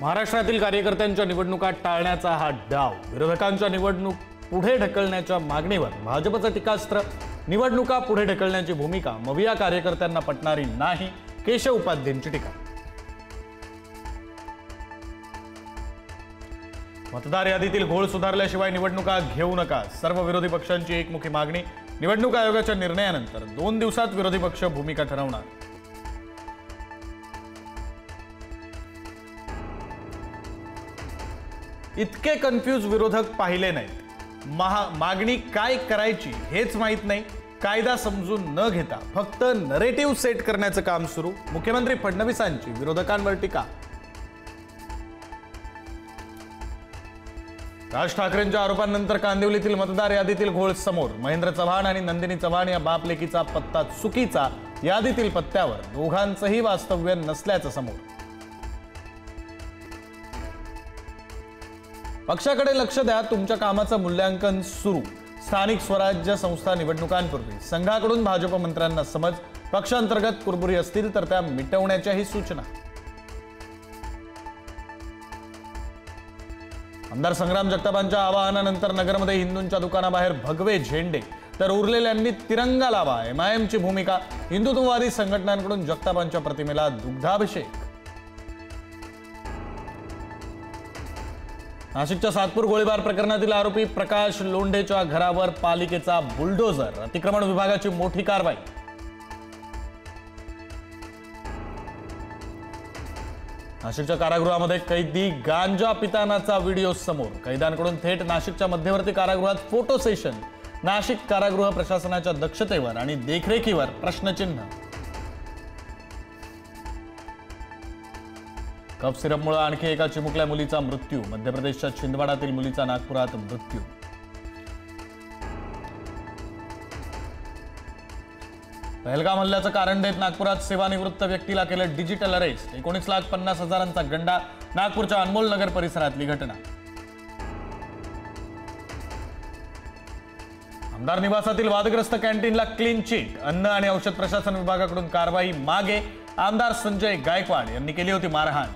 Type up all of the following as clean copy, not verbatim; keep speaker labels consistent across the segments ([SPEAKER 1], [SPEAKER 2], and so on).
[SPEAKER 1] महाराष्ट्रातील कार्यकर्त्यांच्या निवडणुका टाळण्याचा हा डाव, विरोधकांच्या निवडणूक पुढे ढकलण्याच्या मागणीवर भाजपचं टीकास्त्र, निवडणुका पुढे ढकलण्याची भूमिका मविया कार्यकर्त्यांना पटणारी नाही, केशव उपाध्येंची टीका। मतदार यादीतील घोळ सुधारल्याशिवाय निवडणुका घेऊ नका, सर्व विरोधी पक्षांची एकमुखी मागणी। निवडणूक आयोगाच्या निर्णयानंतर 2 दिवसात विरोधी पक्ष भूमिका ठरवणार। इतके कन्फ्यूज विरोधक पाहिले नाहीत। मागणी काय करायची हेच माहित नाही, कायदा समजून न घेता फक्त नरेटिव्ह सेट करण्याचं काम सुरू। मुख्यमंत्री फडणवीसांची विरोधकांवर टीका। राज ठाकरेंच्या आरोपांनंतर कांदिवलीतील मतदार यादीतील घोळ समोर। महेंद्र चव्हाण आणि नंदिनी चव्हाण या बापलेकीचा पत्ता चुकीचा, यादीतील पत्त्यावर दोघांचंही वास्तव्य नसल्याचं समोर। पक्षाकडे लक्ष द्या, तुमच्या कामाचं मूल्यांकन सुरू। स्थानिक स्वराज्य संस्था निवडणुकांपूर्वी संघाकडून भाजप मंत्र्यांना समज, पक्षांतर्गत कुरबुरी असतील तर त्या मिटवण्याच्याही सूचना। आमदार संग्राम जगतापांच्या आवाहनानंतर नगरमध्ये हिंदूंच्या दुकानाबाहेर भगवे झेंडे, तर उरलेल्यांनी तिरंगा लावा, एमआयएमची भूमिका। हिंदुत्ववादी संघटनांकडून जगतापांच्या प्रतिमेला दुग्धाभिषेक। नाशिकच्या सातपूर गोळीबार प्रकरणातील आरोपी प्रकाश लोंढेच्या घरावर पालिकेचा बुलडोझर, अतिक्रमण विभागाची मोठी कारवाई। नाशिकच्या कारागृहामध्ये कैदी गांजा पितानाचा व्हिडिओ समोर। कैद्यांकडून थेट नाशिकच्या मध्यवर्ती कारागृहात फोटो सेशन। नाशिक कारागृह प्रशासनाच्या दक्षतेवर आणि देखरेखीवर प्रश्नचिन्ह। कफ सिरपमुळे आणखी एका चिमुकल्या मुलीचा मृत्यू। मध्य प्रदेशच्या छिंदवाडातील मुलीचा नागपुरात मृत्यू। पहलगाम हल्ल्याचं कारण देत नागपुरात सेवानिवृत्त व्यक्तीला केलं डिजिटल अरेस्ट। 19,50,000चा गंडा। नागपूरच्या अनमोल नगर परिसरातली घटना। आमदार निवासातील वादग्रस्त कॅन्टीनला क्लीन चिट। अन्न आणि औषध प्रशासन विभागाकडून कारवाई मागे। आमदार संजय गायकवाड यांनी केली होती मारहाण।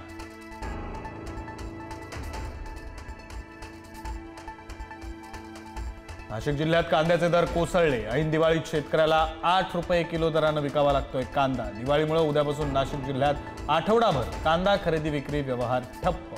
[SPEAKER 1] नाशिक जिल्ह्यात कांद्याचे दर कोसळले। ऐन दिवाळीत शेतकऱ्याला 8 रुपये किलो दराने विकावा लागतोय कांदा। दिवाळीमुळे उद्यापासून नाशिक जिल्ह्यात आठवडाभर कांदा खरेदी विक्री व्यवहार ठप्प।